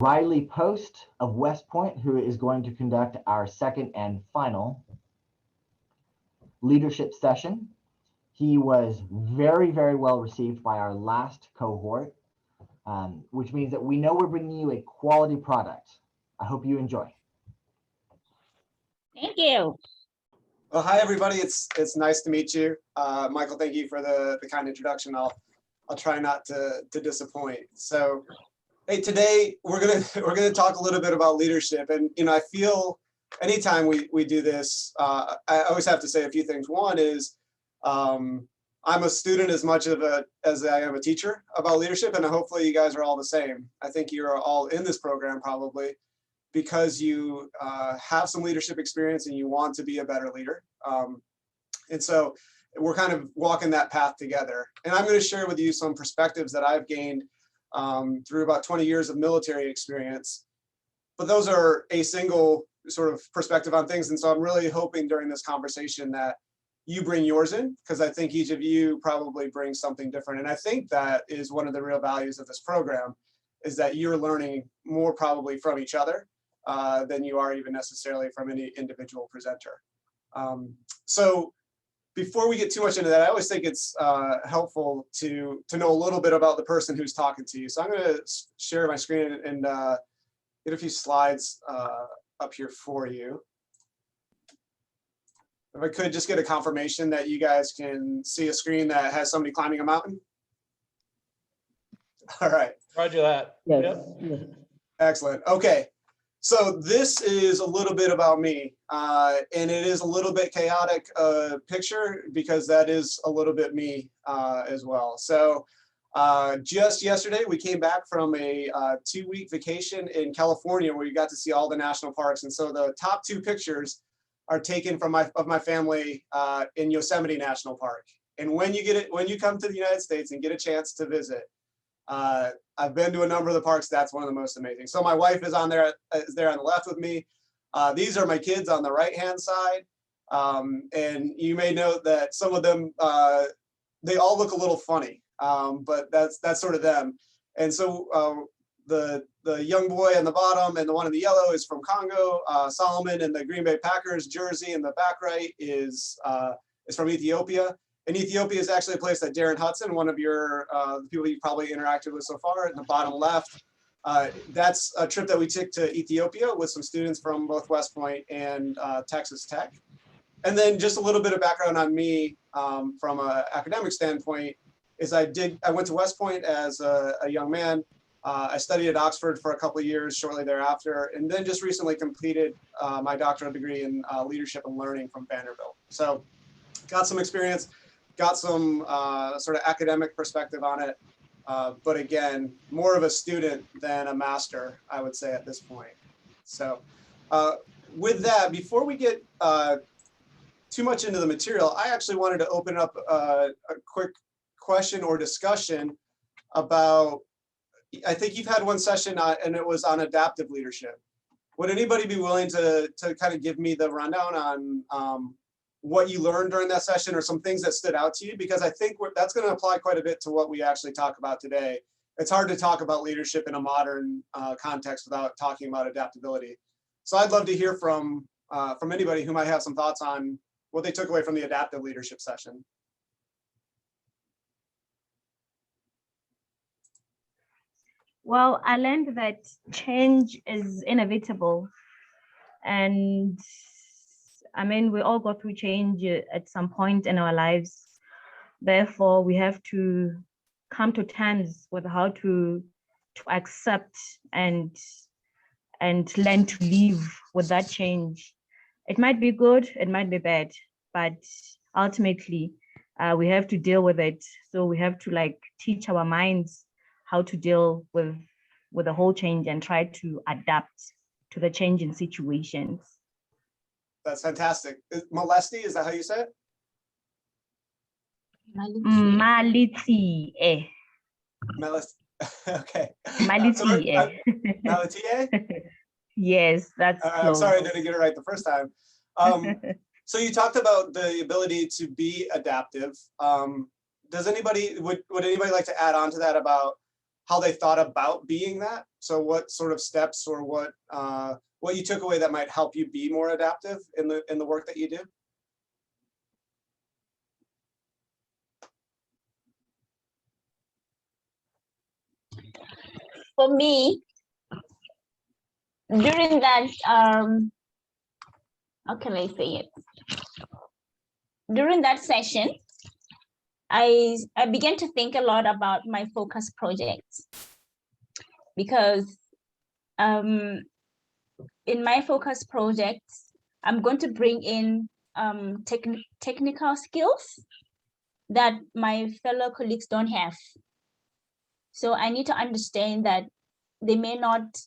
Riley Post of West Point, who is going to conduct our second and final leadership session. He was very, very well received by our last cohort, which means that we know we're bringing you a quality product. I hope you enjoy. Thank you. Well, hi everybody. It's nice to meet you, Michael. Thank you for the kind introduction. I'll try not to disappoint. So, hey, today we're gonna talk a little bit about leadership, and I feel anytime we do this, I always have to say a few things. One is I'm a student as much as I am a teacher about leadership, and hopefully you guys are all the same. I think you're all in this program probably because you have some leadership experience and you want to be a better leader. And so we're kind of walking that path together. And I'm going to share with you some perspectives that I've gained through about 20 years of military experience. But those are a single sort of perspective on things. And so I'm really hoping during this conversation that you bring yours in, because I think each of you probably brings something different. And I think that is one of the real values of this program, is that you're learning more probably from each other than you are even necessarily from any individual presenter. So before we get too much into that, I always think it's helpful to know a little bit about the person who's talking to you. So I'm going to share my screen and get a few slides up here for you. If I could just get a confirmation that you guys can see a screen that has somebody climbing a mountain. All right. Roger that. Yes. Yep. Excellent. Okay. So this is a little bit about me, and it is a little bit chaotic picture because that is a little bit me as well. So just yesterday, we came back from a 2-week vacation in California where we got to see all the national parks. And so the top 2 pictures are taken from my family in Yosemite National Park. And when you come to the United States and get a chance to visit, I've been to a number of the parks. That's one of the most amazing. So my wife is there on the left with me. These are my kids on the right-hand side. And you may note that some of them, they all look a little funny, but that's sort of them. And so the young boy on the bottom and the one in the yellow is from Congo. Solomon in the Green Bay Packers jersey in the back right is from Ethiopia. And Ethiopia is actually a place that Darren Hudson, one of your people you've probably interacted with so far, in the bottom left. That's a trip that we took to Ethiopia with some students from both West Point and Texas Tech. And then just a little bit of background on me from an academic standpoint is I went to West Point as a young man. I studied at Oxford for a couple of years shortly thereafter, and then just recently completed my doctoral degree in leadership and learning from Vanderbilt. So got some experience, got some sort of academic perspective on it. But again, more of a student than a master, I would say at this point. So with that, before we get too much into the material, I actually wanted to open up a quick question or discussion about, I think you've had one session and it was on adaptive leadership. Would anybody be willing to kind of give me the rundown on what you learned during that session or some things that stood out to you? Because I think that's going to apply quite a bit to what we actually talk about today. It's hard to talk about leadership in a modern context without talking about adaptability. So I'd love to hear from anybody who might have some thoughts on what they took away from the adaptive leadership session. Well, I learned that change is inevitable. And I mean, we all go through change at some point in our lives. Therefore, we have to come to terms with how to accept and learn to live with that change. It might be good, it might be bad, but ultimately, we have to deal with it. So we have to teach our minds how to deal with the whole change and try to adapt to the changing situations. That's fantastic. Molesty, is that how you say it? Maliti. Okay. Maliti. Maliti? Yes, that's I'm sorry I didn't get it right the first time. So you talked about the ability to be adaptive. Would anybody like to add on to that about how they thought about being that? So what sort of steps or what you took away that might help you be more adaptive in the work that you do? For me, during that, how can I say it? During that session, I began to think a lot about my focus projects, because in my focus projects, I'm going to bring in technical skills that my fellow colleagues don't have. So I need to understand that they may not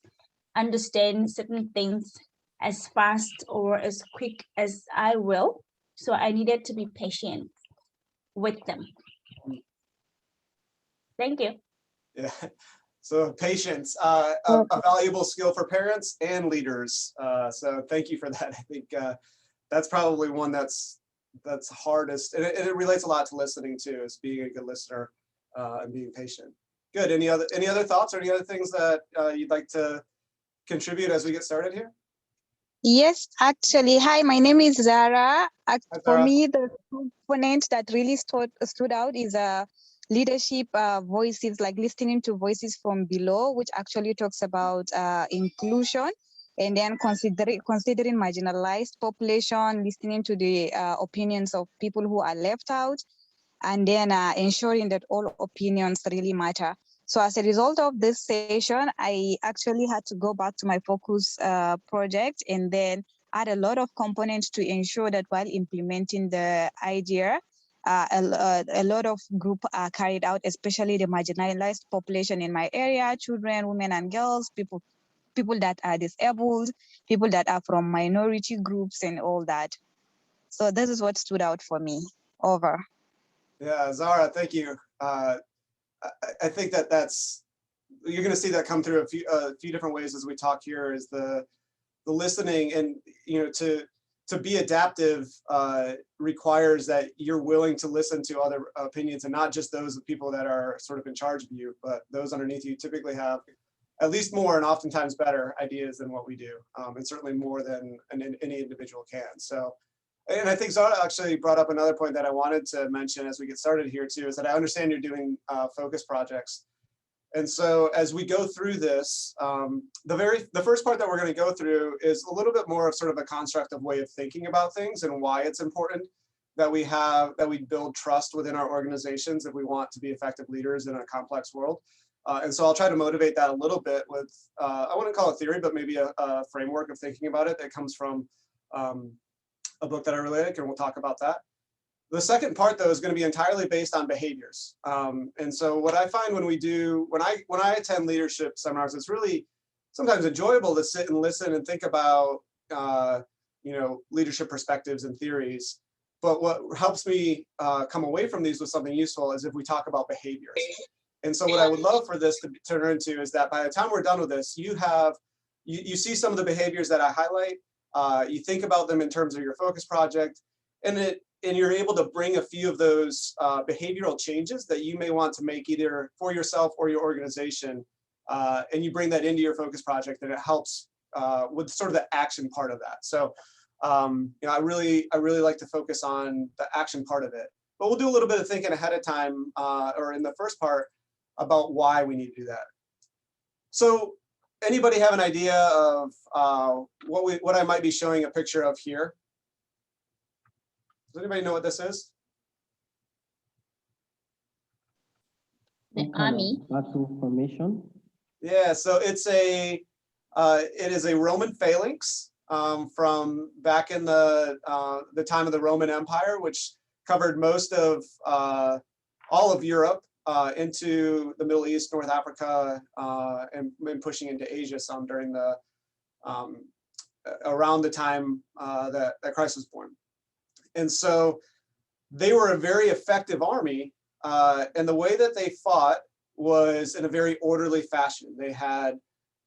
understand certain things as fast or as quick as I will. So I needed to be patient with them. Thank you. Yeah. So patience, a valuable skill for parents and leaders. So thank you for that. I think that's probably one that's hardest, and it relates a lot to listening too, is being a good listener and being patient. Good. Any other thoughts or any other things that you'd like to contribute as we get started here? Yes, actually. Hi, my name is Zara. Hi, For Zara. me, the component that really stood out is leadership voices, like listening to voices from below, which actually talks about inclusion, and then considering marginalized population, listening to the opinions of people who are left out, and then ensuring that all opinions really matter. So as a result of this session, I actually had to go back to my focus project and then add a lot of components to ensure that while implementing the idea, a lot of group are carried out, especially the marginalized population in my area, children, women and girls, people that are disabled, people that are from minority groups and all that. So this is what stood out for me. Over. Yeah, Zara, thank you. I think that's, you're going to see that come through a few different ways as we talk here, is the listening, and to be adaptive requires that you're willing to listen to other opinions, and not just those of people that are sort of in charge of you, but those underneath you typically have at least more and oftentimes better ideas than what we do, and certainly more than any individual can. So. And I think Zara actually brought up another point that I wanted to mention as we get started here too, is that I understand you're doing focus projects. And so as we go through this, the first part that we're going to go through is a little bit more of sort of a constructive way of thinking about things and why it's important that we build trust within our organizations if we want to be effective leaders in a complex world. And so I'll try to motivate that a little bit with, I wouldn't call it theory, but maybe a framework of thinking about it that comes from a book that I really like, and we'll talk about that. The second part, though, is going to be entirely based on behaviors. And so what I find when I attend leadership seminars, it's really sometimes enjoyable to sit and listen and think about leadership perspectives and theories. But what helps me come away from these with something useful is if we talk about behaviors. And so what I would love for this to turn into is that by the time we're done with this, you see some of the behaviors that I highlight. You think about them in terms of your focus project, and you're able to bring a few of those behavioral changes that you may want to make either for yourself or your organization, and you bring that into your focus project, and it helps with sort of the action part of that. So I really like to focus on the action part of it, but we'll do a little bit of thinking ahead of time, or in the first part, about why we need to do that. So anybody have an idea of what I might be showing a picture of here? Does anybody know what this is? The army. Battle formation. Yeah, so it is a Roman phalanx from back in the time of the Roman Empire, which covered most of all of Europe into the Middle East, North Africa, and pushing into Asia some during the around the time that Christ was born. And so they were a very effective army, and the way that they fought was in a very orderly fashion. They had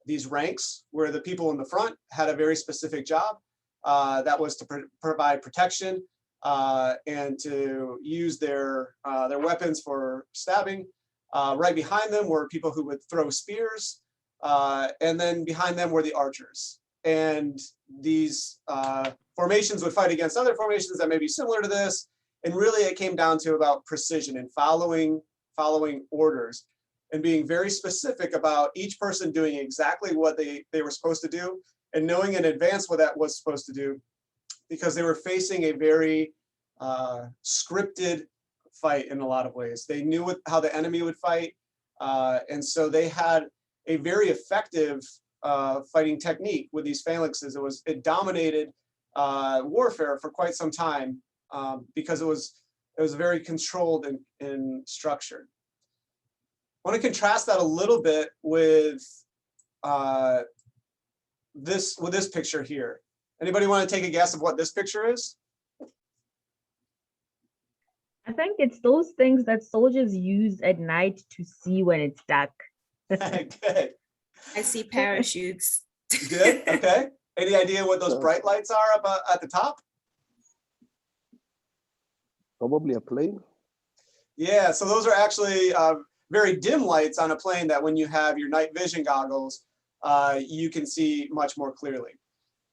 these ranks where the people in the front had a very specific job, that was to provide protection and to use their weapons for stabbing. Right behind them were people who would throw spears, And then behind them were the archers. And these formations would fight against other formations that may be similar to this. And really it came down to about precision and following orders and being very specific about each person doing exactly what they were supposed to do and knowing in advance what that was supposed to do, because they were facing a very scripted fight in a lot of ways. They knew how the enemy would fight. And so they had a very effective fighting technique with these phalanxes. It dominated warfare for quite some time because it was very controlled and structured. I want to contrast that a little bit with this picture here. Anybody want to take a guess of what this picture is? I think it's those things that soldiers use at night to see when it's dark. Good. I see parachutes. Good. Okay. Any idea what those bright lights are up at the top? Probably a plane. Yeah. So those are actually very dim lights on a plane that when you have your night vision goggles, you can see much more clearly.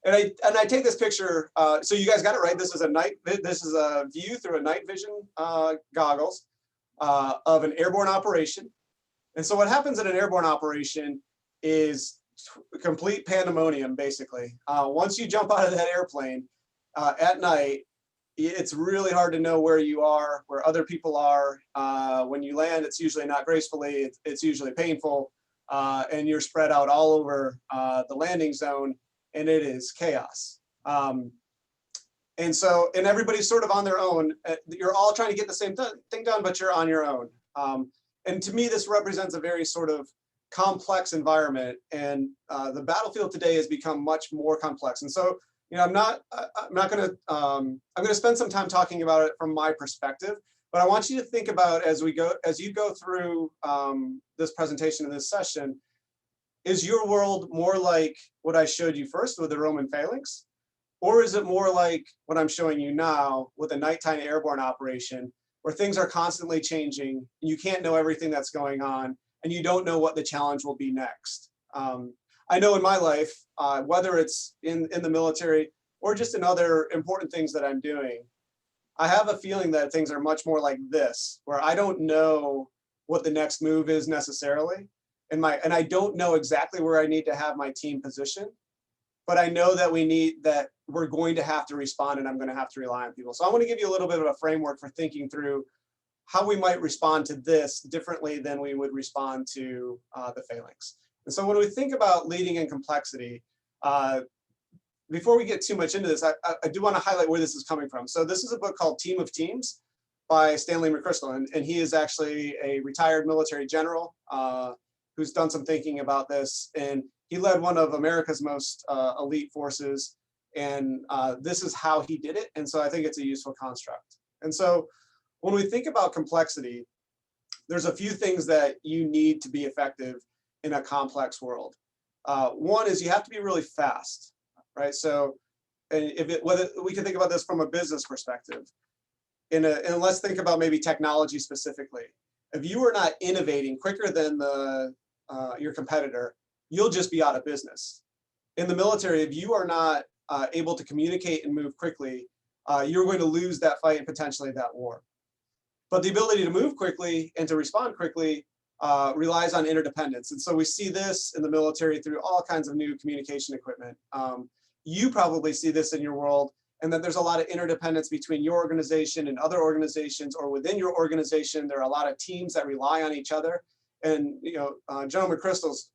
And I take this picture. So you guys got it right. This is a view through a night vision goggles of an airborne operation. And so what happens in an airborne operation is complete pandemonium, basically. Once you jump out of that airplane at night, it's really hard to know where you are, where other people are. When you land, it's usually not gracefully. It's usually painful, and you're spread out all over the landing zone, and it is chaos. And everybody's sort of on their own. You're all trying to get the same thing done, but you're on your own. And to me, this represents a very sort of complex environment, and the battlefield today has become much more complex. And so, I'm going to spend some time talking about it from my perspective, but I want you to think about as you go through this presentation in this session, is your world more like what I showed you first with the Roman phalanx? Or is it more like what I'm showing you now with a nighttime airborne operation where things are constantly changing and you can't know everything that's going on and you don't know what the challenge will be next? I know in my life, whether it's in the military or just in other important things that I'm doing, I have a feeling that things are much more like this, where I don't know what the next move is necessarily. And I don't know exactly where I need to have my team positioned, but I know that we're going to have to respond and I'm going to have to rely on people. So I want to give you a little bit of a framework for thinking through how we might respond to this differently than we would respond to the phalanx. And so when we think about leading in complexity, before we get too much into this, I do want to highlight where this is coming from. So this is a book called Team of Teams by Stanley McChrystal, and he is actually a retired military general who's done some thinking about this. And he led one of America's most elite forces, and this is how he did it. And so I think it's a useful construct. And so when we think about complexity, there's a few things that you need to be effective in a complex world. One is you have to be really fast, right? So, and whether we can think about this from a business perspective, and let's think about maybe technology specifically. If you are not innovating quicker than your competitor, you'll just be out of business. In the military, if you are not able to communicate and move quickly, you're going to lose that fight and potentially that war. But the ability to move quickly and to respond quickly relies on interdependence. And so we see this in the military through all kinds of new communication equipment. You probably see this in your world, and that there's a lot of interdependence between your organization and other organizations, or within your organization, there are a lot of teams that rely on each other. And General McChrystal's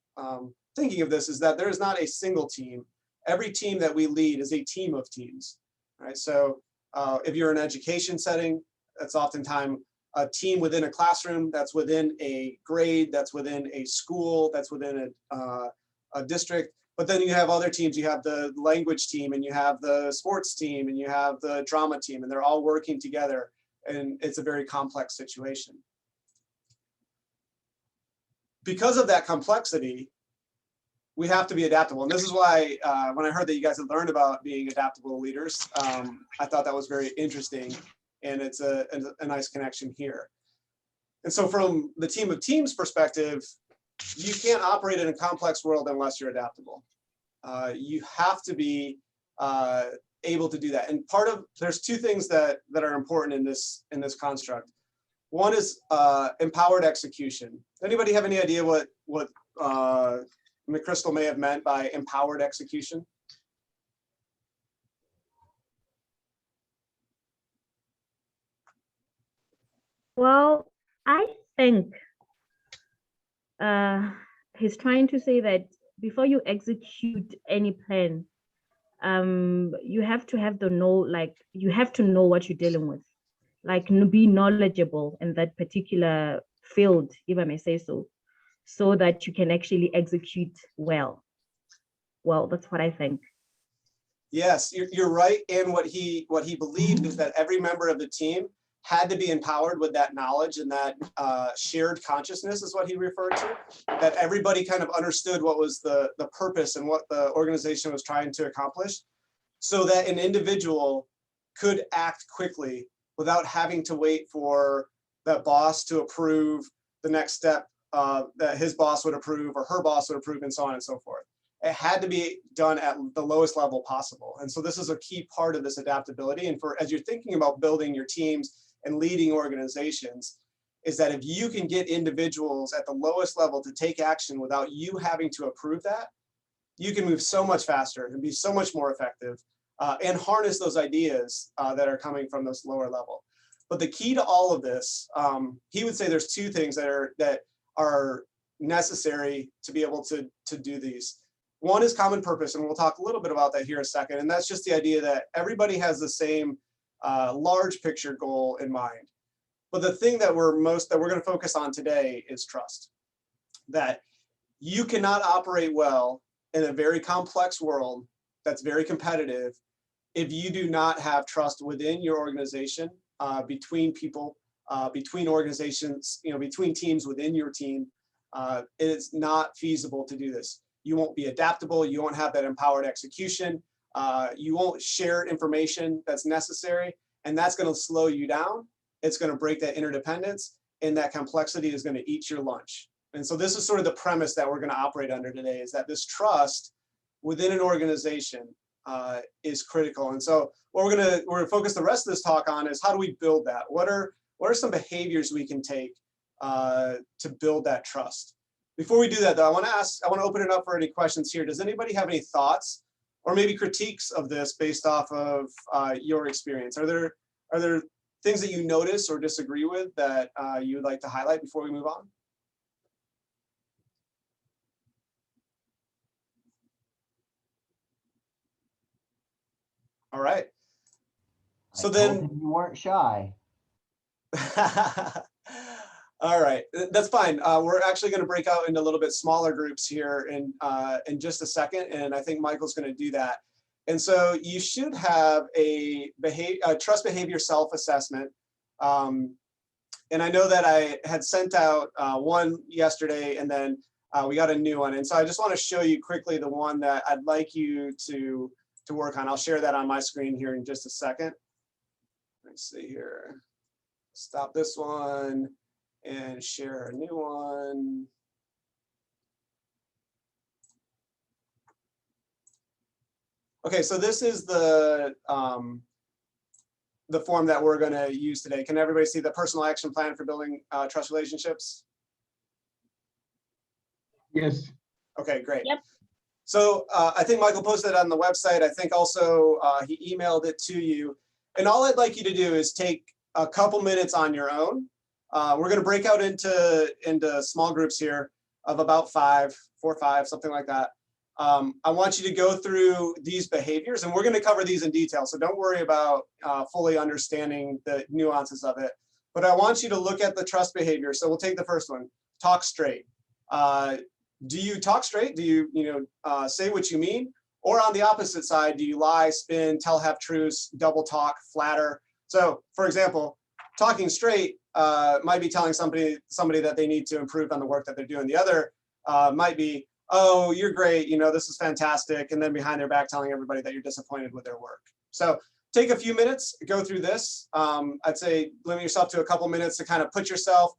thinking of this is that there is not a single team. Every team that we lead is a team of teams, right? So if you're in an education setting, that's oftentimes a team within a classroom, that's within a grade, that's within a school, that's within a district. But then you have other teams. You have the language team, and you have the sports team, and you have the drama team, and they're all working together. And it's a very complex situation. Because of that complexity, we have to be adaptable. And this is why when I heard that you guys had learned about being adaptable leaders, I thought that was very interesting. And it's a nice connection here. And so from the team of teams perspective, you can't operate in a complex world unless you're adaptable. You have to be able to do that. And there's two things that are important in this construct. One is empowered execution. Anybody have any idea what McChrystal may have meant by empowered execution? Well, I think he's trying to say that before you execute any plan, you have to have you have to know what you're dealing with, like be knowledgeable in that particular field, if I may say so that you can actually execute well. Well, that's what I think. Yes, you're right. And what he believed is that every member of the team had to be empowered with that knowledge, and that shared consciousness is what he referred to, that everybody kind of understood what was the purpose and what the organization was trying to accomplish, so that an individual could act quickly without having to wait for that boss to approve the next step that his boss would approve or her boss would approve, and so on and so forth. It had to be done at the lowest level possible. And so this is a key part of this adaptability. And as you're thinking about building your teams and leading organizations, is that if you can get individuals at the lowest level to take action without you having to approve that, you can move so much faster and be so much more effective and harness those ideas that are coming from this lower level. But the key to all of this, he would say there's two things that are necessary to be able to do these. One is common purpose, and we'll talk a little bit about that here in a second. And that's just the idea that everybody has the same large picture goal in mind. But the thing that we're going to focus on today is trust. That you cannot operate well in a very complex world that's very competitive if you do not have trust within your organization, between people, between organizations, between teams within your team. It is not feasible to do this. You won't be adaptable. You won't have that empowered execution. You won't share information that's necessary, and that's going to slow you down. It's going to break that interdependence, and that complexity is going to eat your lunch. And so this is sort of the premise that we're going to operate under today, is that this trust within an organization is critical. And so what we're going to focus the rest of this talk on is how do we build that? What are some behaviors we can take to build that trust? Before we do that, though, I want to open it up for any questions here. Does anybody have any thoughts or maybe critiques of this based off of your experience? Are there things that you notice or disagree with that you would like to highlight before we move on? All right. So then you weren't shy. All right, that's fine. We're actually going to break out into a little bit smaller groups here in just a second, and I think Michael's going to do that. And so you should have a trust behavior self-assessment. And I know that I had sent out one yesterday, and then we got a new one. And so I just want to show you quickly the one that I'd like you to work on. I'll share that on my screen here in just a second. Let's see here. Stop this one and share a new one. Okay, so this is the form that we're going to use today. Can everybody see the personal action plan for building trust relationships? Yes. Okay, great. Yep. So I think Michael posted it on the website. I think also he emailed it to you. And all I'd like you to do is take a couple minutes on your own. We're going to break out into small groups here of about 4 or 5, something like that. I want you to go through these behaviors, and we're going to cover these in detail. So don't worry about fully understanding the nuances of it. But I want you to look at the trust behavior. So we'll take the first one, talk straight. Do you talk straight? Do you say what you mean? Or on the opposite side, do you lie, spin, tell half-truths, double talk, flatter? So for example, talking straight might be telling somebody that they need to improve on the work that they're doing. The other might be, oh, you're great, this is fantastic. And then behind their back telling everybody that you're disappointed with their work. So take a few minutes, go through this. I'd say limit yourself to a couple minutes to kind of put yourself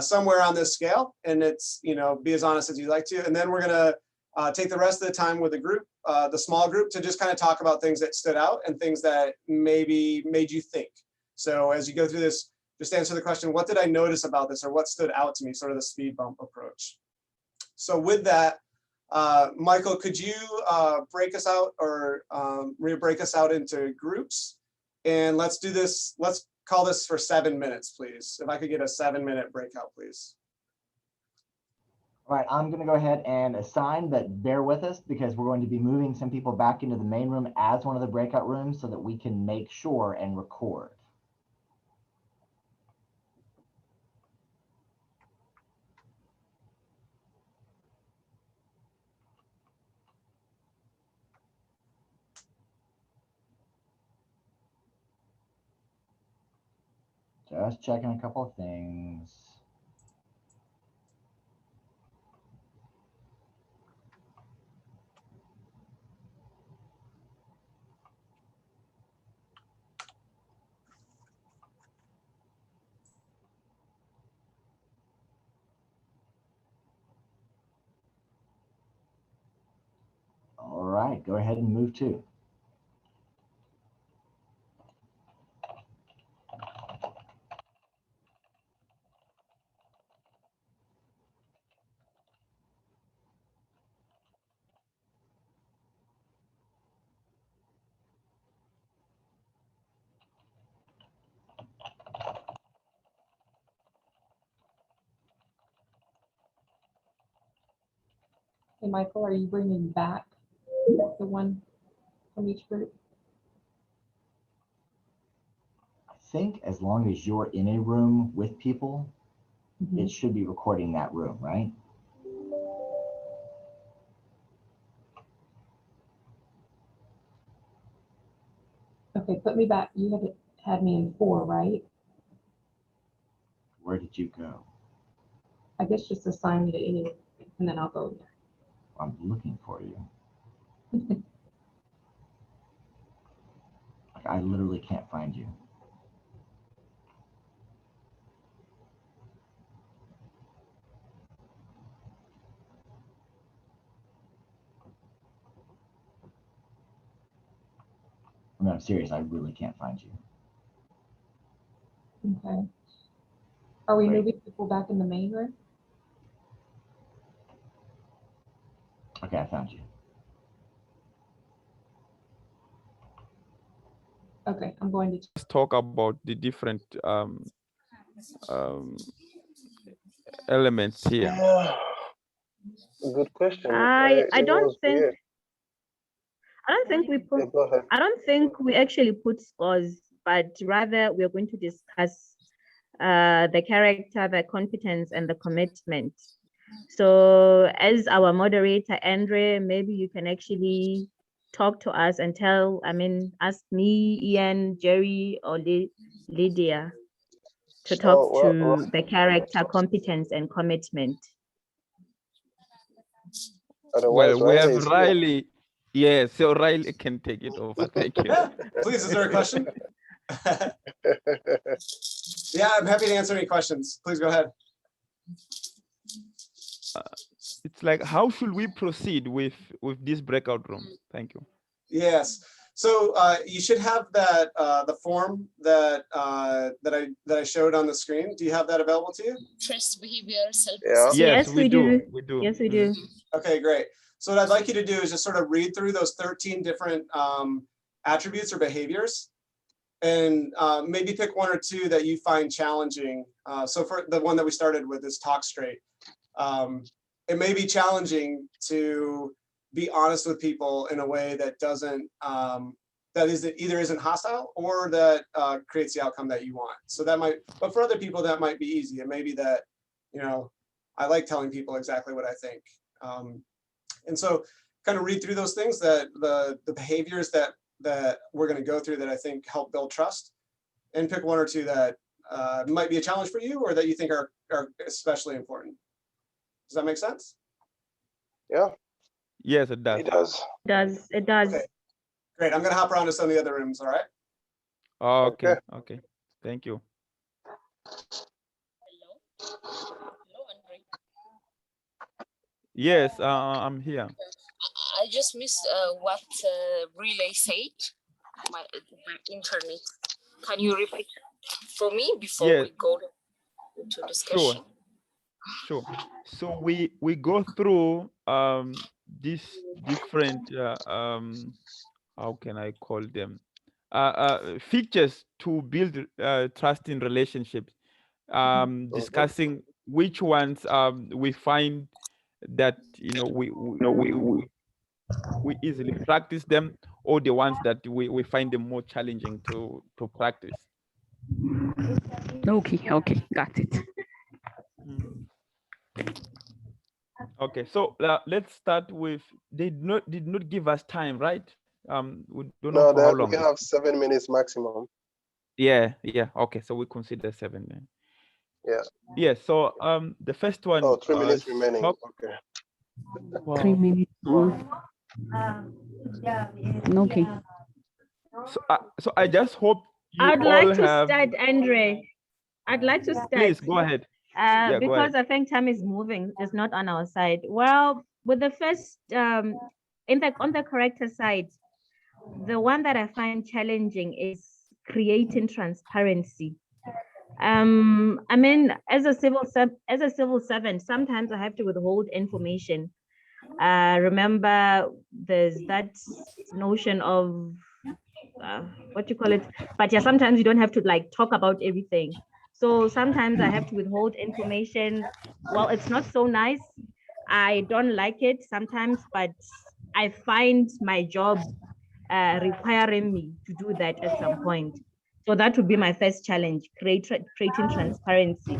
somewhere on this scale, and it's, be as honest as you like to. And then we're gonna take the rest of the time with the group, the small group, to just kind of talk about things that stood out and things that maybe made you think. So as you go through this, just answer the question, what did I notice about this, or what stood out to me, sort of the speed bump approach. So with that, Michael, could you break us out, or break us out into groups? And let's do this, let's call this for 7 minutes, please. If I could get a 7-minute breakout, please. All right, I'm gonna go ahead and assign, but bear with us because we're going to be moving some people back into the main room as one of the breakout rooms so that we can make sure and record. Just checking a couple of things. All right, go ahead and move to. Hey, Michael, are you bringing back the one from each group? I think as long as you're in a room with people, it should be recording that room, right? Okay, put me back. You had me in 4, right? Where did you go? I guess just assign me to any, and then I'll go there. I'm looking for you. Like, I literally can't find you. I mean, I'm serious, I really can't find you. Okay. Are we Great. moving people back in the main room? Okay, I found you. Okay, I'm going to. Let's talk about the different elements here. Yeah, good question. I It don't was think weird. I don't think we put Yeah, go ahead. I don't think we actually put scores, but rather we're going to discuss the character, the competence, and the commitment. So as our moderator, Andre, maybe you can actually talk to us and ask me, Ian, Jerry, or Lydia to talk Oh, well, the character, competence, and commitment. otherwise, Well, we have Riley is here. Riley. Yeah, so Riley can take it over. Thank you. Yeah, please, is there a question? Yeah, I'm happy to answer any questions. Please go ahead. It's like, how should we proceed with this breakout room? Thank you. Yes. So you should have that the form that I showed on the screen. Do you have that available to you? Trust behavior, Yeah. Yes, we do. Yes, we do. Okay, great. So what I'd like you to do is just sort of read through those 13 different attributes or behaviors, and maybe pick 1 or 2 that you find challenging. So for the one that we started with is talk straight. It may be challenging to be honest with people in a way that doesn't, either isn't hostile or that creates the outcome that you want. So that might, but for other people that might be easy. It may be that, I like telling people exactly what I think. And so kind of read through those things, that the behaviors that we're going to go through that I think help build trust, and pick 1 or 2 that might be a challenge for you or that you think are especially important. Does that make sense? Yeah. Yes, it does. It does. It does. Okay, great. I'm going to hop around to some of the other rooms. All right. Okay. Okay. Thank you. Yes, I'm here. I just missed what Relay said. My internet. Can you repeat for me before Yes, we go into discussion? sure. So we go through these different how can I call them features to build trust in relationships. Discussing which ones we find that we easily practice them, or the ones that we find them more challenging to practice. Okay, got it. Okay, so let's start with, they did not give us time, right? We don't know No, for how that long. we have 7 minutes maximum. Yeah. Okay, so we consider 7 then. Yeah. Yeah, so the first one. Oh, 3 minutes remaining. Okay. 3 minutes. Okay. So I just hope you I'd all like to have. start, Andre. I'd like to start. Please go ahead. Yeah, go Because ahead. I think time is moving, it's not on our side. Well, with the first, on the corrector side, the one that I find challenging is creating transparency. I mean, as a civil servant, sometimes I have to withhold information. Remember, there's that notion of what you call it, but yeah, sometimes you don't have to like talk about everything. So sometimes I have to withhold information. Well, it's not so nice. I don't like it sometimes, but I find my job requiring me to do that at some point. So that would be my first challenge, creating transparency.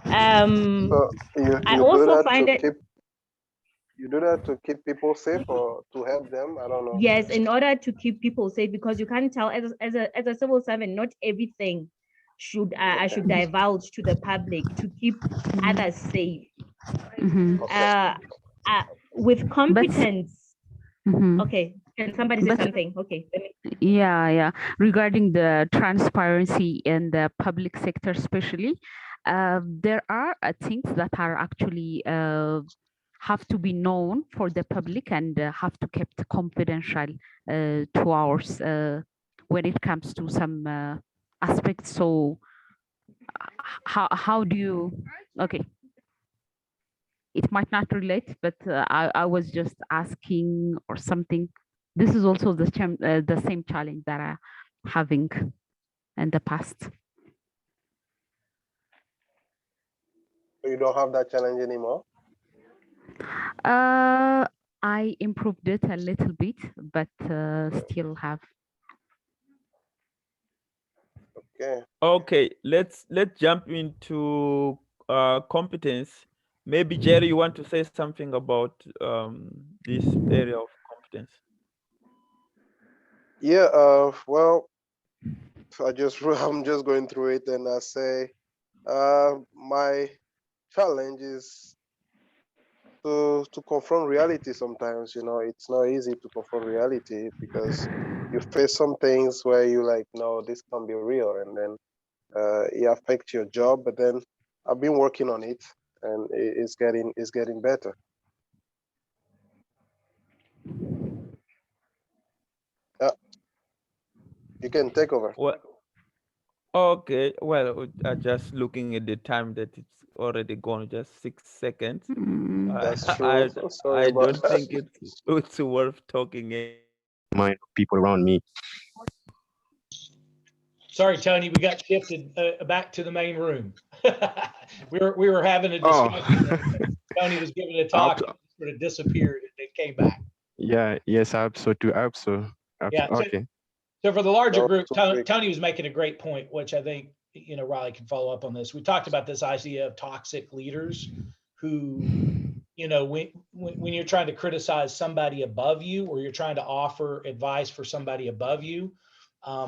So I you do also that find to it. keep, you do that to keep people safe or to help them? I don't know. Yes, in order to keep people safe, because you can't tell as a civil servant, not everything should I should divulge to the public to keep others safe. With competence. Okay, can somebody say something? Okay. Yeah. Regarding the transparency in the public sector, especially, there are things that are actually have to be known for the public and have to kept confidential to ours when it comes to some aspects. So how do you? Okay. It might not relate, but I was just asking or something. This is also the same challenge that I'm having in the past. You don't have that challenge anymore? I improved it a little bit, but still have. Okay, let's jump into competence. Maybe Jerry, you want to say something about this area of competence? Yeah, well, I'm just going through it, and I say my challenge is to confront reality. Sometimes, it's not easy to confront reality because you face some things where you like, no, this can't be real, and then it affects your job. But then I've been working on it, and it's getting better. Yeah, you can take over. Well, okay. Well, just looking at the time that it's already gone, just 6 seconds. That's true. Sorry I about don't that. think it's worth talking. Mind people around me. Sorry, Tony, we got shifted back to the main room. we were having a discussion. Tony was giving a talk, and sort of disappeared, and then came back. Yeah. Yes. I hope so too. I hope so. Yeah. Okay. So for the larger group, Tony was making a great point, which I think Riley can follow up on this. We talked about this idea of toxic leaders, who when you're trying to criticize somebody above you, or you're trying to offer advice for somebody above you,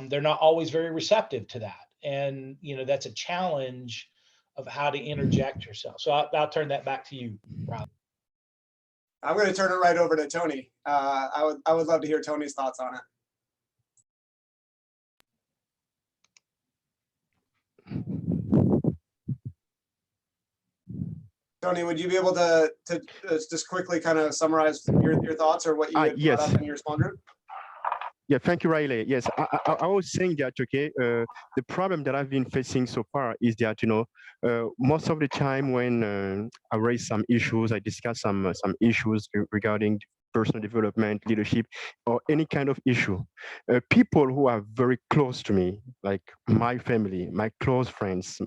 they're not always very receptive to that. And, that's a challenge of how to interject yourself. So I'll turn that back to you, Riley. I'm going to turn it right over to Tony. I would love to hear Tony's thoughts on it. Tony, would you be able to just quickly kind of summarize your thoughts or what you had brought up in your small group? Yeah, thank you, Riley. Yes, I was saying that, okay, the problem that I've been facing so far is that, most of the time when I raise some issues, I discuss some issues regarding personal development, leadership, or any kind of issue, people who are very close to me, like my family, my close friends,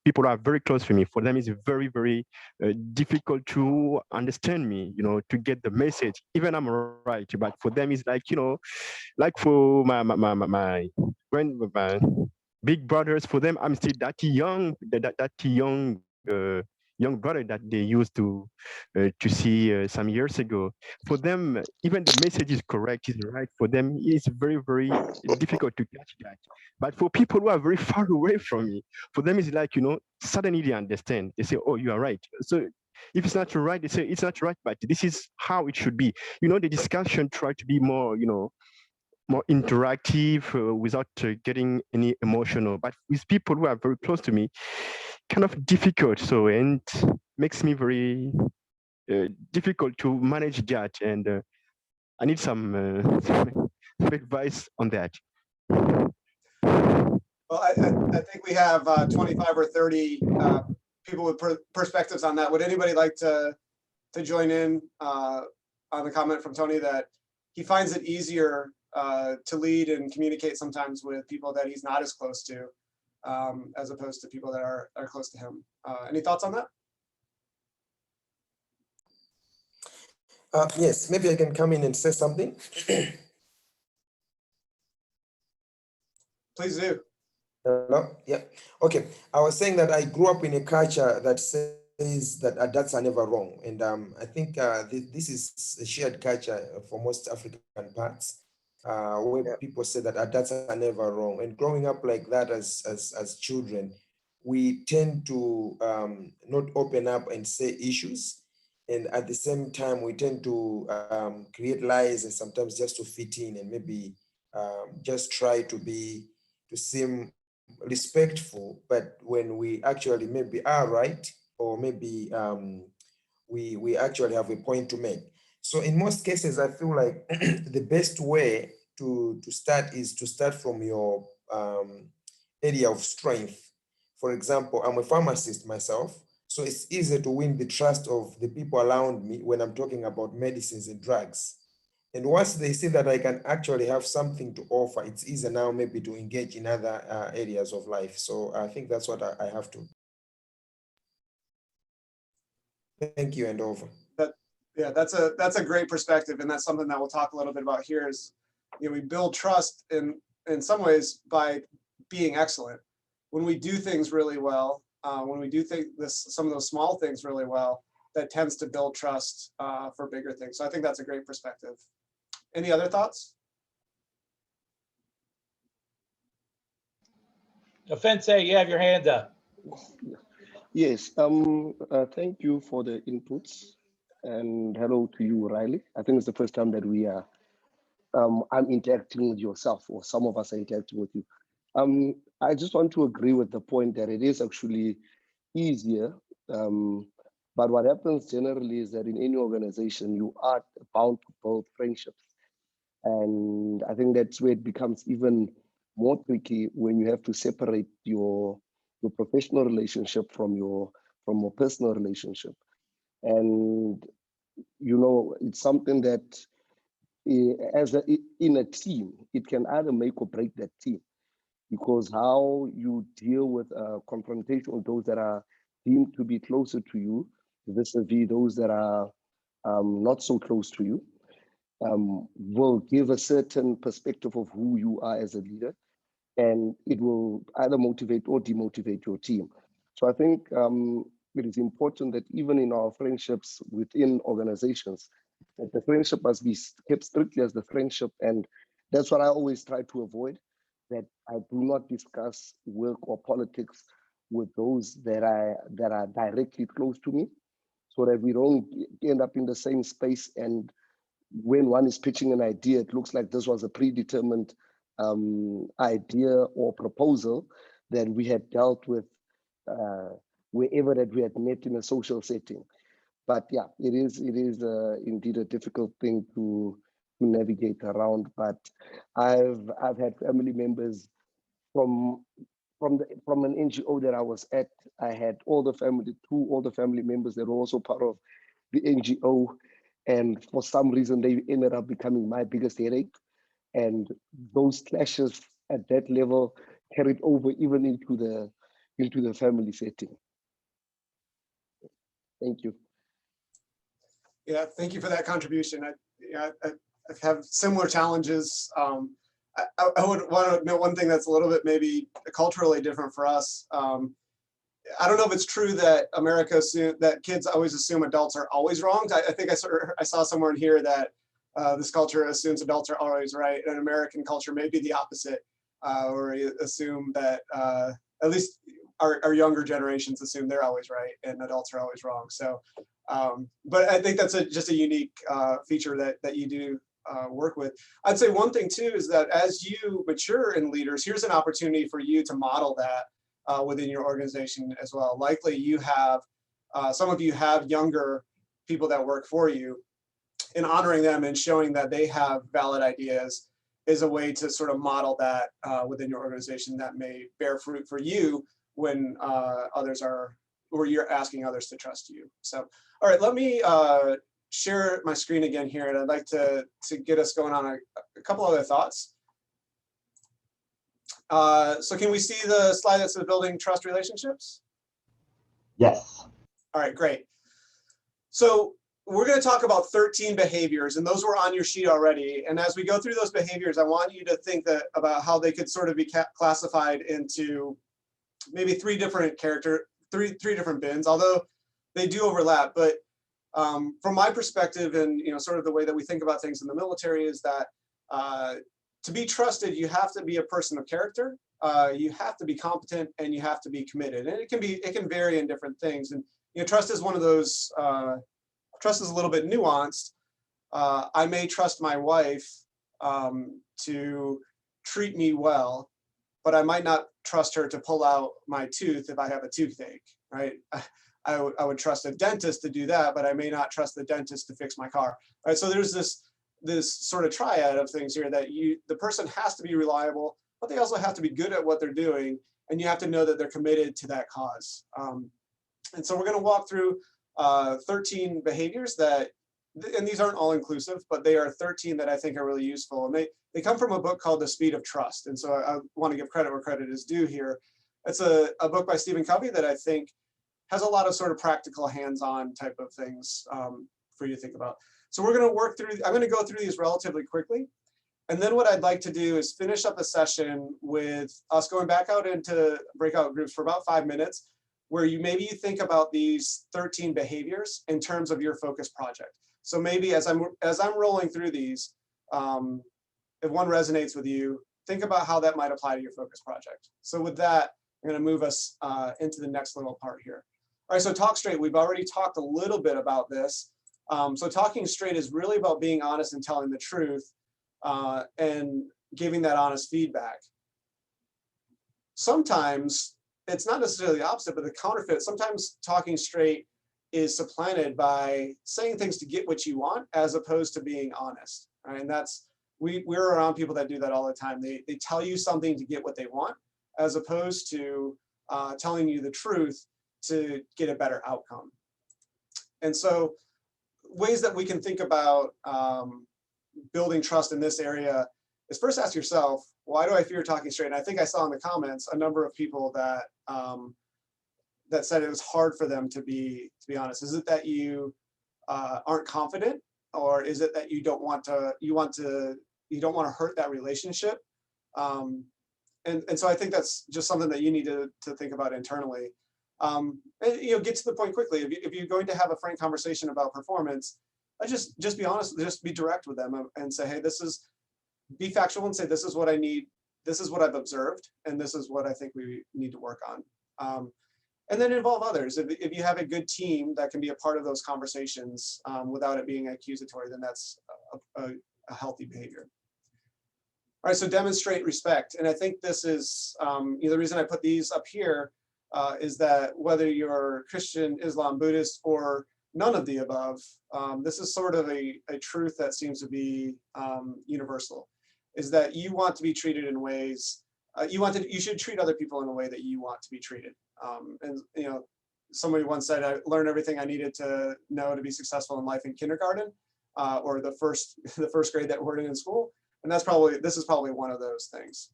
people who are very close to me, for them it's very, very difficult to understand me, to get the message, even I'm right, but for them it's like, like for my big brothers, for them I'm still that young, that young young brother that they used to see some years ago. For them, even the message is correct, is right. For them, it's very, very difficult to catch that. But for people who are very far away from me, for them, it's like, suddenly they understand. They say, oh, you are right. So if it's not right, they say it's not right, but this is how it should be. The discussion try to be more, more interactive without getting any emotional. But with people who are very close to me, kind of difficult. So, and makes me very difficult to manage that. And I need some advice on that. Well, I think we have 25 or 30 people with perspectives on that. Would anybody like to join in on the comment from Tony that he finds it easier to lead and communicate sometimes with people that he's not as close to, as opposed to people that are close to him? Any thoughts on that? Yes, maybe I can come in and say something. Please do. Hello? Yeah. Okay. I was saying that I grew up in a culture that says that adults are never wrong. And I think this is a shared culture for most African parts, where people say that adults are never wrong. And growing up like that as children, we tend to not open up and say issues. And at the same time, we tend to create lies and sometimes just to fit in and maybe just try to seem respectful. But when we actually maybe are right, or maybe we actually have a point to make. So in most cases, I feel like the best way to start is to start from your area of strength. For example, I'm a pharmacist myself, so it's easier to win the trust of the people around me when I'm talking about medicines and drugs. And once they see that I can actually have something to offer, it's easier now maybe to engage in other areas of life. So I think that's what I have to. Thank you, and over. Yeah, that's a great perspective, and that's something that we'll talk a little bit about here. Is we build trust in some ways by being excellent. When we do things really well, when we do some of those small things really well, that tends to build trust for bigger things. So I think that's a great perspective. Any other thoughts? Offense, you have your hand up. Yes, thank you for the inputs, and hello to you, Riley. I think it's the first time that we are, I'm interacting with yourself, or some of us are interacting with you. I just want to agree with the point that it is actually easier, but what happens generally is that in any organization, you are bound to build friendships. And I think that's where it becomes even more tricky when you have to separate your professional relationship from your personal relationship. And it's something that in a team, it can either make or break that team, because how you deal with confrontation with those that are deemed to be closer to you vis-a-vis those that are not so close to you, will give a certain perspective of who you are as a leader, and it will either motivate or demotivate your team. So I think it is important that even in our friendships within organizations, that the friendship must be kept strictly as the friendship. And that's what I always try to avoid, that I do not discuss work or politics with those that are directly close to me, so that we don't end up in the same space. And when one is pitching an idea, it looks like this was a predetermined idea or proposal that we had dealt with wherever that we had met in a social setting. But yeah, it is indeed a difficult thing to navigate around. But I've had family members from an NGO that I was at. I had two older family members that were also part of the NGO, and for some reason they ended up becoming my biggest headache. And those clashes at that level carried over even into the family setting. Thank you. Yeah, thank you for that contribution. I have similar challenges. I would want to know one thing that's a little bit maybe culturally different for us. I don't know if it's true that that kids always assume adults are always wrong. I think I saw somewhere in here that this culture assumes adults are always right. And American culture may be the opposite, where we assume that at least our younger generations assume they're always right and adults are always wrong. So, but I think that's just a unique feature that you do work with. I'd say one thing too is that as you mature in leaders, here's an opportunity for you to model that within your organization as well. Likely you have, some of you have younger people that work for you, and honoring them and showing that they have valid ideas is a way to sort of model that within your organization that may bear fruit for you when or you're asking others to trust you. So, all right, let me share my screen again here, and I'd like to get us going on a couple other thoughts. So can we see the slide that says building trust relationships? Yes. All right, great. So we're going to talk about 13 behaviors, and those were on your sheet already. And as we go through those behaviors, I want you to think about how they could sort of be classified into maybe three different bins, although they do overlap. But from my perspective, and sort of the way that we think about things in the military, is that to be trusted, you have to be a person of character, you have to be competent, and you have to be committed. And it can vary in different things. And trust is one of those. Trust is a little bit nuanced. I may trust my wife to treat me well, but I might not trust her to pull out my tooth if I have a toothache, right? I would trust a dentist to do that, but I may not trust the dentist to fix my car, right? So there's this sort of triad of things here that the person has to be reliable, but they also have to be good at what they're doing, and you have to know that they're committed to that cause. And so we're going to walk through 13 behaviors and these aren't all inclusive, but they are 13 that I think are really useful. And they come from a book called The Speed of Trust. And so I want to give credit where credit is due here. It's a book by Stephen Covey that I think has a lot of sort of practical hands-on type of things for you to think about. So we're going to work through, I'm going to go through these relatively quickly. And then what I'd like to do is finish up the session with us going back out into breakout groups for about 5 minutes, where you think about these 13 behaviors in terms of your focus project. So maybe as I'm rolling through these, if one resonates with you, think about how that might apply to your focus project. So with that, I'm going to move us into the next little part here. All right, so talk straight. We've already talked a little bit about this. So talking straight is really about being honest and telling the truth and giving that honest feedback. Sometimes it's not necessarily the opposite, but the counterfeit. Sometimes talking straight is supplanted by saying things to get what you want, as opposed to being honest. Right? And we're around people that do that all the time. They tell you something to get what they want, as opposed to telling you the truth to get a better outcome. And so ways that we can think about building trust in this area is first ask yourself, why do I fear talking straight? And I think I saw in the comments a number of people that that said it was hard for them to be honest. Is it that you aren't confident, or is it that you don't want to hurt that relationship? And so I think that's just something that you need to think about internally. And get to the point quickly. If you're going to have a frank conversation about performance, just be honest, just be direct with them and say, hey, be factual and say, this is what I need, this is what I've observed, and this is what I think we need to work on. And then involve others. If you have a good team that can be a part of those conversations without it being accusatory, then that's a healthy behavior. All right, so demonstrate respect. And I think this is the reason I put these up here is that whether you're Christian, Islam, Buddhist, or none of the above, this is sort of a truth that seems to be universal, is that you want to be treated in ways, you should treat other people in a way that you want to be treated. And you know, somebody once said, I learned everything I needed to know to be successful in life in kindergarten, or the first grade that we're in school. And this is probably one of those things.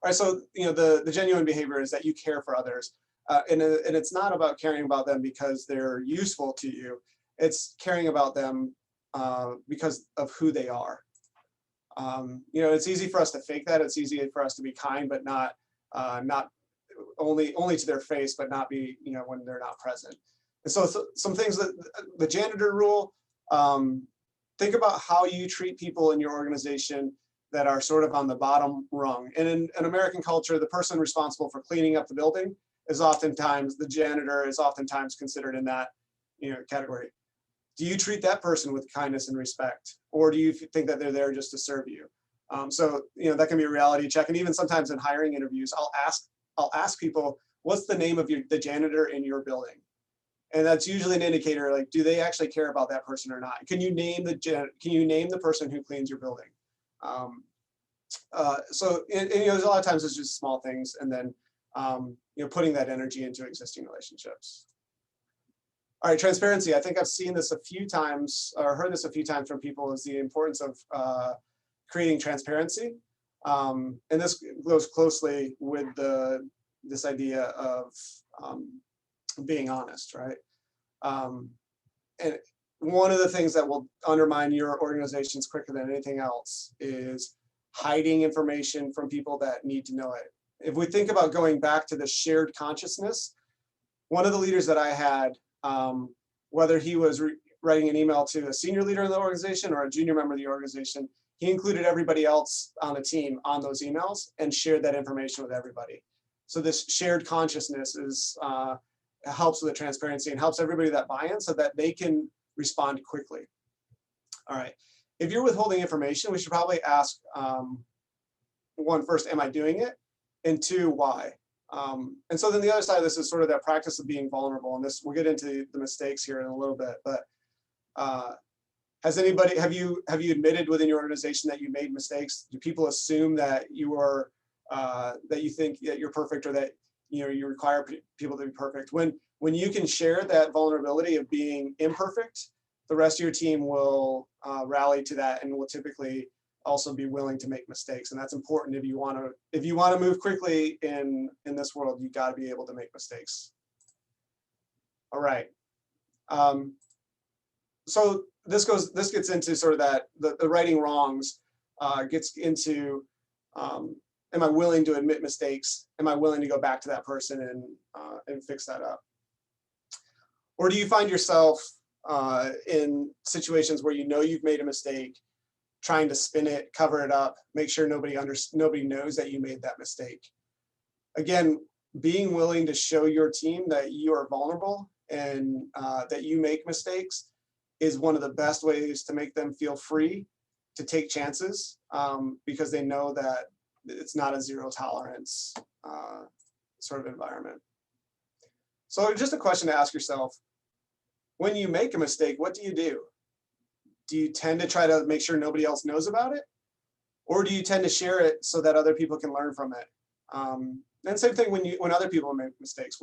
All right, so you know, the genuine behavior is that you care for others, and it's not about caring about them because they're useful to you. It's caring about them because of who they are. You know, it's easy for us to fake that. It's easy for us to be kind, but not only to their face, but not be, you know, when they're not present. And so some things that the janitor rule. Think about how you treat people in your organization that are sort of on the bottom rung. And in American culture, the person responsible for cleaning up the building is oftentimes, the janitor is oftentimes considered in that, you know, category. Do you treat that person with kindness and respect? Or do you think that they're there just to serve you? So, you know, that can be a reality check. And even sometimes in hiring interviews, I'll ask people, what's the name of the janitor in your building? And that's usually an indicator, like, do they actually care about that person or not? Can you name the person who cleans your building? So you know, there's a lot of times it's just small things, and then you know, putting that energy into existing relationships. All right, transparency. I think I've seen this a few times, or heard this a few times from people, is the importance of creating transparency. And this goes closely with this idea of being honest, right? And one of the things that will undermine your organizations quicker than anything else is hiding information from people that need to know it. If we think about going back to the shared consciousness, one of the leaders that I had, whether he was writing an email to a senior leader in the organization or a junior member of the organization, he included everybody else on the team on those emails and shared that information with everybody. So this shared consciousness helps with the transparency and helps everybody that buy-in so that they can respond quickly. All right, if you're withholding information, we should probably ask, one, first, am I doing it? And two, why? And so then the other side of this is sort of that practice of being vulnerable. And this, we'll get into the mistakes here in a little bit, but have you admitted within your organization that you made mistakes? Do people assume that that you think that you're perfect, or that, you know, you require people to be perfect? When you can share that vulnerability of being imperfect, the rest of your team will rally to that and will typically also be willing to make mistakes. And that's important if you want to move quickly in this world. You got to be able to make mistakes. All right. So this gets into sort of that the righting wrongs, gets into, am I willing to admit mistakes? Am I willing to go back to that person and fix that up? Or do you find yourself in situations where you know you've made a mistake, trying to spin it, cover it up, make sure nobody knows that you made that mistake? Again, being willing to show your team that you are vulnerable and that you make mistakes is one of the best ways to make them feel free to take chances, because they know that it's not a zero tolerance sort of environment. So just a question to ask yourself: when you make a mistake, what do you do? Do you tend to try to make sure nobody else knows about it? Or do you tend to share it so that other people can learn from it? And same thing when other people make mistakes,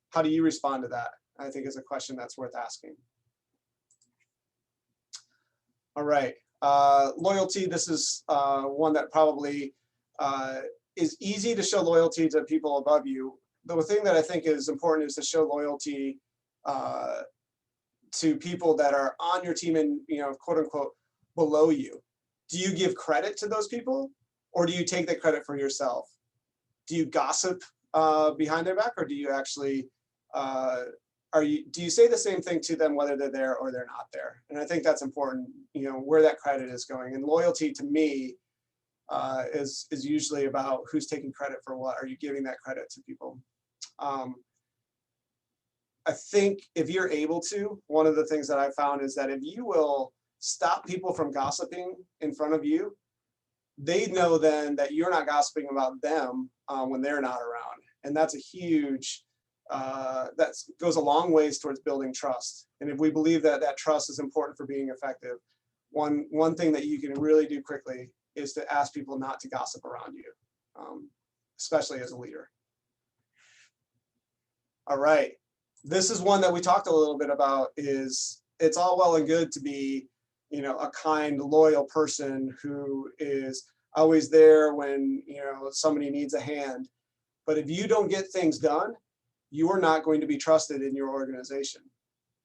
how do you respond to that? I think is a question that's worth asking. All right, loyalty. This is one that probably is easy to show loyalty to people above you. The thing that I think is important is to show loyalty to people that are on your team and, you know, quote unquote, below you. Do you give credit to those people, or do you take that credit for yourself? Do you gossip behind their back, or do you actually do you say the same thing to them whether they're there or they're not there? And I think that's important, you know, where that credit is going. And loyalty to me is usually about who's taking credit for what. Are you giving that credit to people? I think if you're able to, one of the things that I found is that if you will stop people from gossiping in front of you, they know then that you're not gossiping about them when they're not around. And that's a huge, that goes a long ways towards building trust. And if we believe that that trust is important for being effective, one thing that you can really do quickly is to ask people not to gossip around you, especially as a leader. All right, this is one that we talked a little bit about. Is it's all well and good to be, you know, a kind, loyal person who is always there when, you know, somebody needs a hand. But if you don't get things done, you are not going to be trusted in your organization.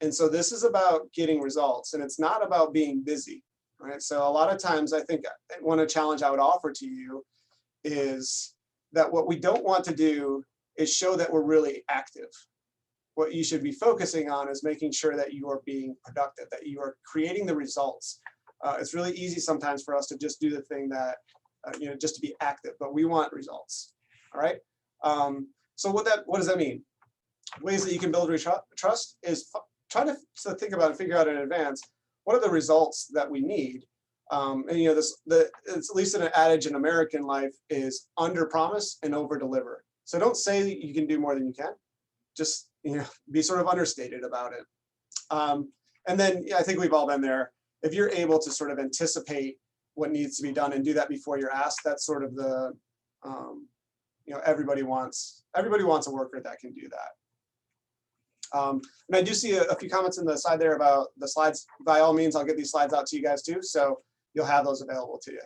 And so this is about getting results, and it's not about being busy, right? So a lot of times I think one challenge I would offer to you is that what we don't want to do is show that we're really active. What you should be focusing on is making sure that you are being productive, that you are creating the results. It's really easy sometimes for us to just do the thing that, you know, just to be active, but we want results, all right? So what does that mean? Ways that you can build trust is try to think about and figure out in advance, what are the results that we need? And you know, it's at least an adage in American life is under promise and over deliver. So don't say you can do more than you can. Just, you know, be sort of understated about it. And then I think we've all been there. If you're able to sort of anticipate what needs to be done and do that before you're asked, that's sort of the, you know, everybody wants a worker that can do that. And I do see a few comments in the side there about the slides. By all means, I'll get these slides out to you guys too, so you'll have those available to you.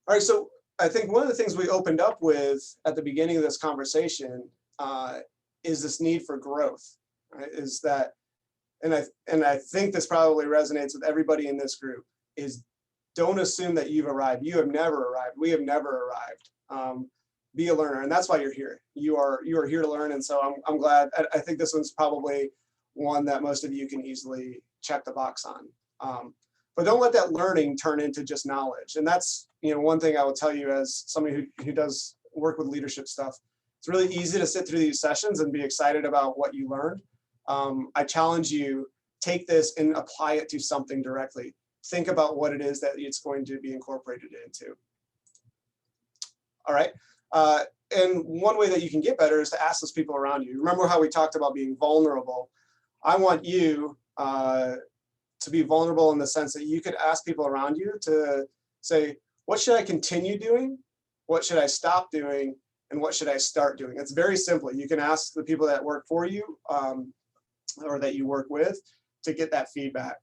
All right, so I think one of the things we opened up with at the beginning of this conversation is this need for growth, right? Is that, and I think this probably resonates with everybody in this group, is don't assume that you've arrived. You have never arrived. We have never arrived. Be a learner, and that's why you're here. You are here to learn, and so I'm glad. I think this one's probably one that most of you can easily check the box on. But don't let that learning turn into just knowledge. And that's, you know, one thing I will tell you as somebody who does work with leadership stuff. It's really easy to sit through these sessions and be excited about what you learned. I challenge you, take this and apply it to something directly. Think about what it is that it's going to be incorporated into. All right. And one way that you can get better is to ask those people around you. Remember how we talked about being vulnerable? I want you to be vulnerable in the sense that you could ask people around you to say, what should I continue doing? What should I stop doing? And what should I start doing? It's very simple. You can ask the people that work for you or that you work with to get that feedback.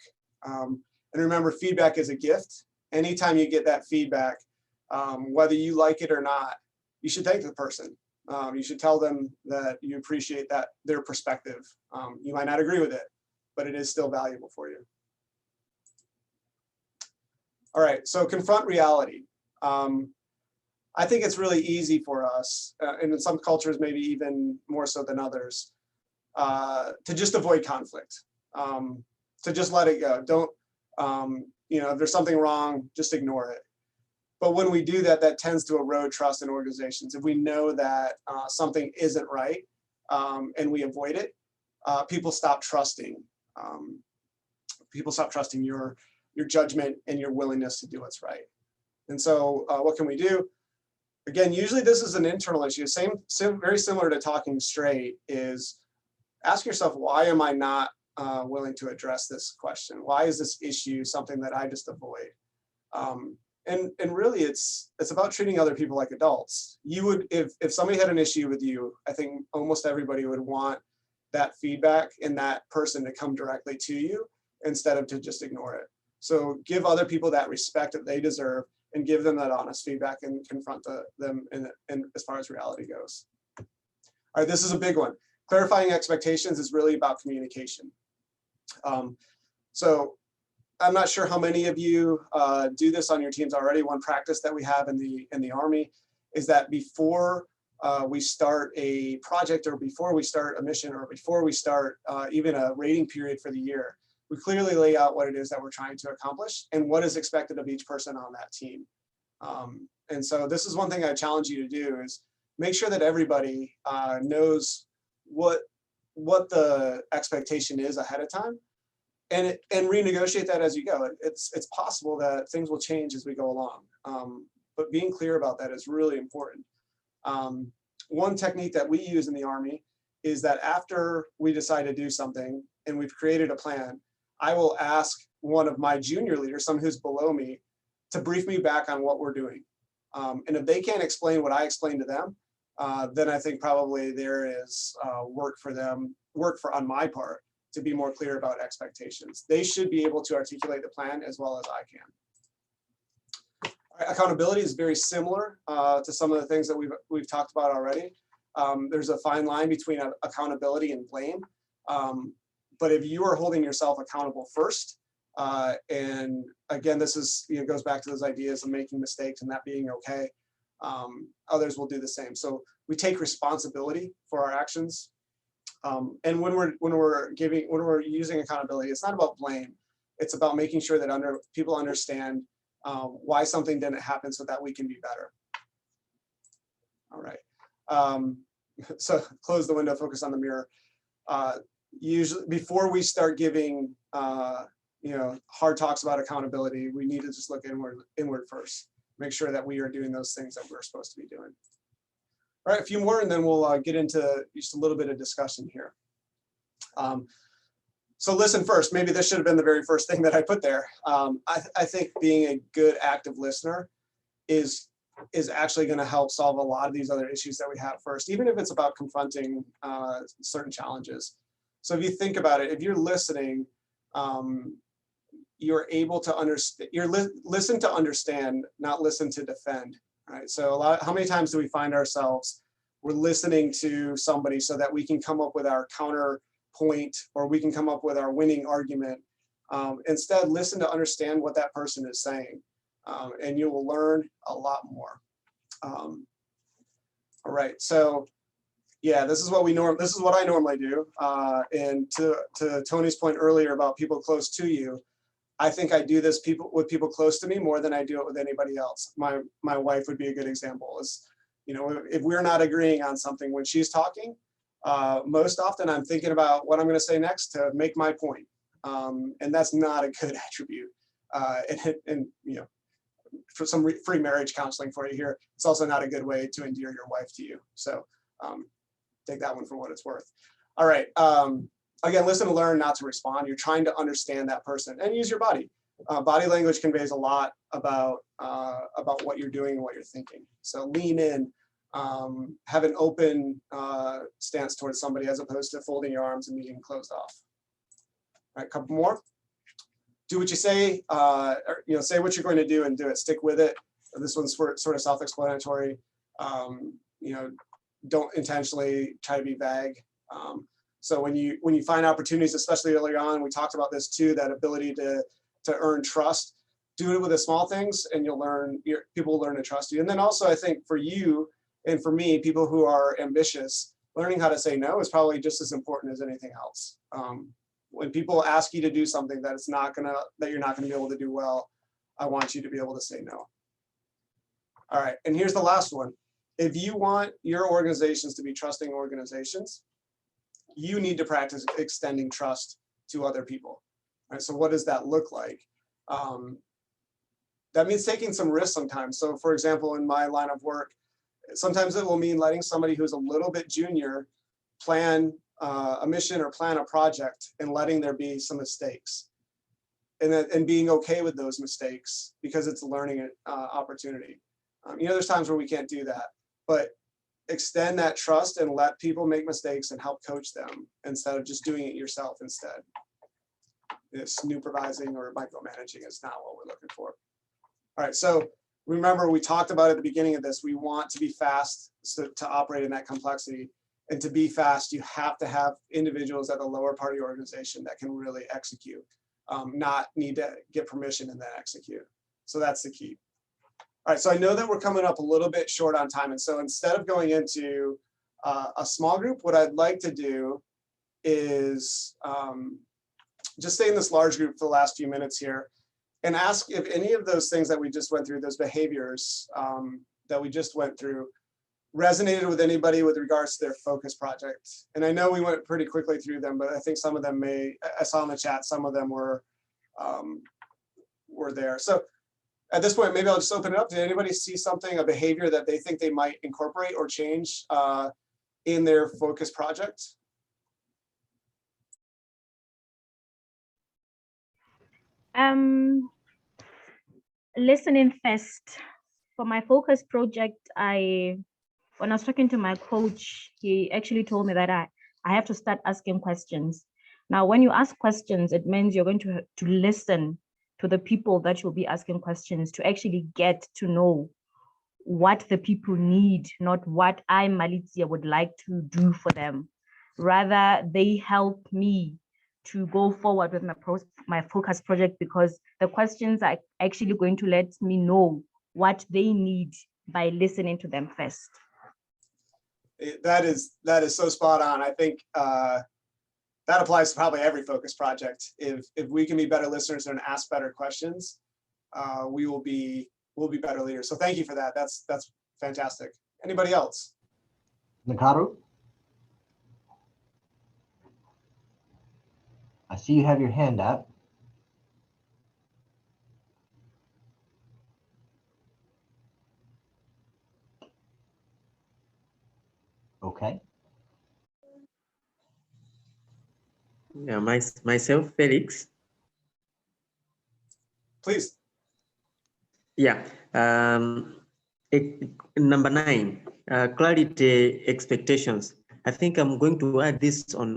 And remember, feedback is a gift. Anytime you get that feedback, whether you like it or not, you should thank the person. You should tell them that you appreciate that their perspective. You might not agree with it, but it is still valuable for you. All right, so confront reality. I think it's really easy for us, and in some cultures maybe even more so than others, to just avoid conflict, to just let it go. Don't, you know, if there's something wrong, just ignore it. But when we do that, that tends to erode trust in organizations. If we know that something isn't right and we avoid it, people stop trusting. People stop trusting your judgment and your willingness to do what's right. And so what can we do? Again, usually this is an internal issue. Very similar to talking straight is ask yourself, why am I not willing to address this question? Why is this issue something that I just avoid? And really it's about treating other people like adults. You would, if somebody had an issue with you, I think almost everybody would want that feedback and that person to come directly to you instead of to just ignore it. So give other people that respect that they deserve and give them that honest feedback and confront them in as far as reality goes. All right, this is a big one. Clarifying expectations is really about communication. So I'm not sure how many of you do this on your teams already. One practice that we have in the Army is that before we start a project or before we start a mission or before we start even a rating period for the year, we clearly lay out what it is that we're trying to accomplish and what is expected of each person on that team. And so this is one thing I challenge you to do is make sure that everybody knows what the expectation is ahead of time and renegotiate that as you go. It's possible that things will change as we go along. But being clear about that is really important. One technique that we use in the Army is that after we decide to do something and we've created a plan, I will ask one of my junior leaders, someone who's below me, to brief me back on what we're doing. And if they can't explain what I explained to them, then I think probably there is work on my part to be more clear about expectations. They should be able to articulate the plan as well as I can. Accountability is very similar to some of the things that we've talked about already. There's a fine line between accountability and blame. But if you are holding yourself accountable first, and again, this is, goes back to those ideas of making mistakes and that being okay, others will do the same. So we take responsibility for our actions. And when we're using accountability, it's not about blame. It's about making sure that people understand why something didn't happen so that we can be better. All right. So close the window, focus on the mirror. Usually before we start giving hard talks about accountability, we need to just look inward first. Make sure that we are doing those things that we're supposed to be doing. All right, a few more, and then we'll get into just a little bit of discussion here. So listen first. Maybe this should have been the very first thing that I put there. I think being a good active listener is actually going to help solve a lot of these other issues that we have first, even if it's about confronting certain challenges. So if you think about it, if you're listening, you're able to understand. Listen to understand, not listen to defend. Right. So how many times do we find ourselves we're listening to somebody so that we can come up with our counterpoint or we can come up with our winning argument? Instead, listen to understand what that person is saying, and you will learn a lot more. All right. So yeah, this is what I normally do. And to Tony's point earlier about people close to you, I think I do this with people close to me more than I do it with anybody else. My wife would be a good example. Is, if we're not agreeing on something when she's talking, most often I'm thinking about what I'm going to say next to make my point, and that's not a good attribute. And for some free marriage counseling for you here, it's also not a good way to endear your wife to you. So take that one for what it's worth. All right. Again, listen to learn, not to respond. You're trying to understand that person and use your body. Body language conveys a lot about what you're doing and what you're thinking. So lean in, have an open stance towards somebody as opposed to folding your arms and being closed off. All right, a couple more. Do what you say, say what you're going to do and do it. Stick with it. This one's sort of self-explanatory. Don't intentionally try to be vague. So when you find opportunities, especially early on, we talked about this too, that ability to earn trust, do it with the small things and people will learn to trust you. And then also I think for you and for me, people who are ambitious, learning how to say no is probably just as important as anything else. When people ask you to do something that you're not gonna be able to do well, I want you to be able to say no. All right, and here's the last one. If you want your organizations to be trusting organizations, you need to practice extending trust to other people. Right? So what does that look like? That means taking some risks sometimes. So for example, in my line of work, sometimes it will mean letting somebody who's a little bit junior plan a mission or plan a project and letting there be some mistakes. And being okay with those mistakes because it's a learning opportunity. There's times where we can't do that, but extend that trust and let people make mistakes and help coach them instead of just doing it yourself instead. Supervising or micromanaging is not what we're looking for. All right, so remember we talked about at the beginning of this, we want to be fast to operate in that complexity. And to be fast, you have to have individuals at the lower part of your organization that can really execute, not need to get permission and then execute. So that's the key. All right, so I know that we're coming up a little bit short on time. And so instead of going into a small group, what I'd like to do is just stay in this large group for the last few minutes here and ask if any of those things that we just went through, those behaviors that we just went through, resonated with anybody with regards to their focus project. And I know we went pretty quickly through them, but I think some of them I saw in the chat, some of them were there. So at this point, maybe I'll just open it up. Did anybody see something, a behavior that they think they might incorporate or change in their focus project? Listening first. For my focus project, when I was talking to my coach, he actually told me that I have to start asking questions. Now, when you ask questions, it means you're going to listen to the people that you'll be asking questions to actually get to know what the people need, not what I, Malizia, would like to do for them. Rather, they help me to go forward with my focus project because the questions are actually going to let me know what they need by listening to them first. That is so spot on. I think that applies to probably every focus project. If we can be better listeners and ask better questions, we'll be better leaders. So thank you for that. That's fantastic. Anybody else? Nakaru? I see you have your hand up. Okay. Yeah, myself, Felix. Please. Yeah. Number 9, clarity expectations. I think I'm going to add this on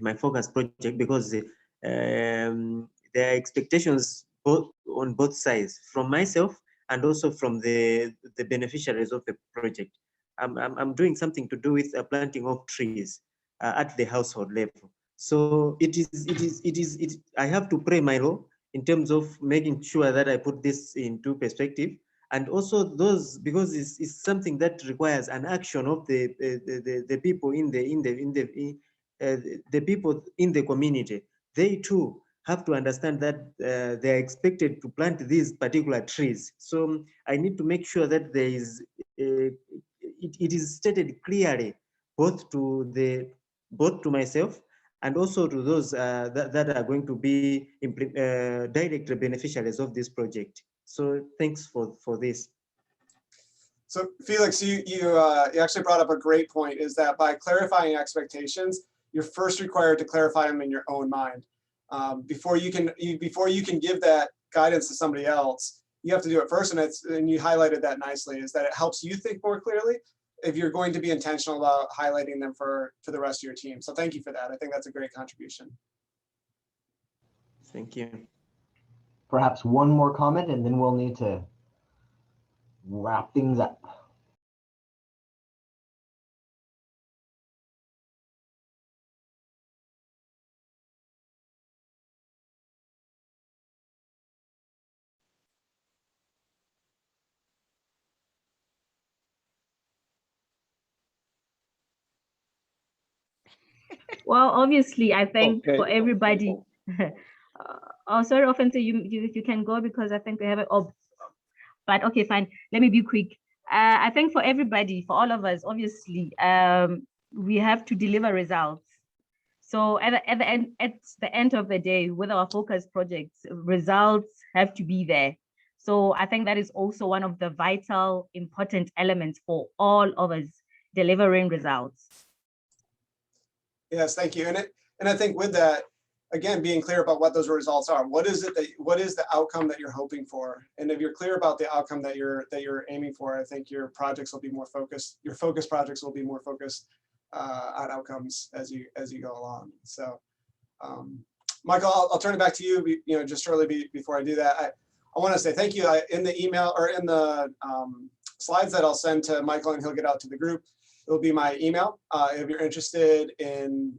my focus project because there are expectations on both sides, from myself and also from the beneficiaries of the project. I'm doing something to do with planting of trees at the household level. So I have to play my role in terms of making sure that I put this into perspective. And also those, because it's something that requires an action of the people the people in the community. They too have to understand that they are expected to plant these particular trees. So I need to make sure that there is it is stated clearly, both to myself and also to those that are going to be direct beneficiaries of this project. So thanks for this. So Felix, you actually brought up a great point, is that by clarifying expectations, you're first required to clarify them in your own mind. Before you can give that guidance to somebody else, you have to do it first. And you highlighted that nicely, is that it helps you think more clearly if you're going to be intentional about highlighting them for the rest of your team. So thank you for that. I think that's a great contribution. Thank you. Perhaps one more comment and then we'll need to wrap things up. Well, obviously, I think for everybody. Oh, sorry, Offense, you can go because I think we have it. Oh, but okay, fine. Let me be quick. I think for everybody, for all of us, obviously, we have to deliver results. So at the end of the day, with our focus projects, results have to be there. So I think that is also one of the vital, important elements for all of us delivering results. Yes, thank you. And I think with that, again, being clear about what those results are. What is the outcome that you're hoping for? And if you're clear about the outcome that you're aiming for, I think your projects will be more focused. Your focus projects will be more focused on outcomes as you go along. So, Michael, I'll turn it back to you. Just shortly before I do that, I want to say thank you. In the email or in the slides that I'll send to Michael and he'll get out to the group, it'll be my email. If you're interested in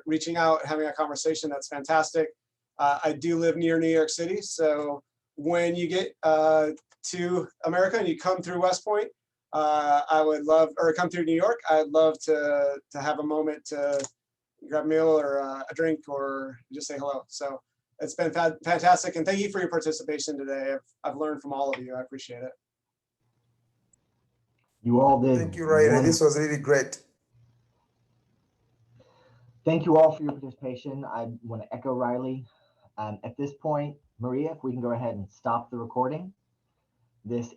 reaching out, having a conversation, that's fantastic. I do live near New York City, so when you get to America and you come through West Point, I would love, or come through New York, I'd love to have a moment to grab a meal or a drink or just say hello. So it's been fantastic, and thank you for your participation today. I've learned from all of you. I appreciate it. You all did. Thank you, Riley. This was really great. Thank you all for your participation. I want to echo Riley. At this point, Maria, if we can go ahead and stop the recording. this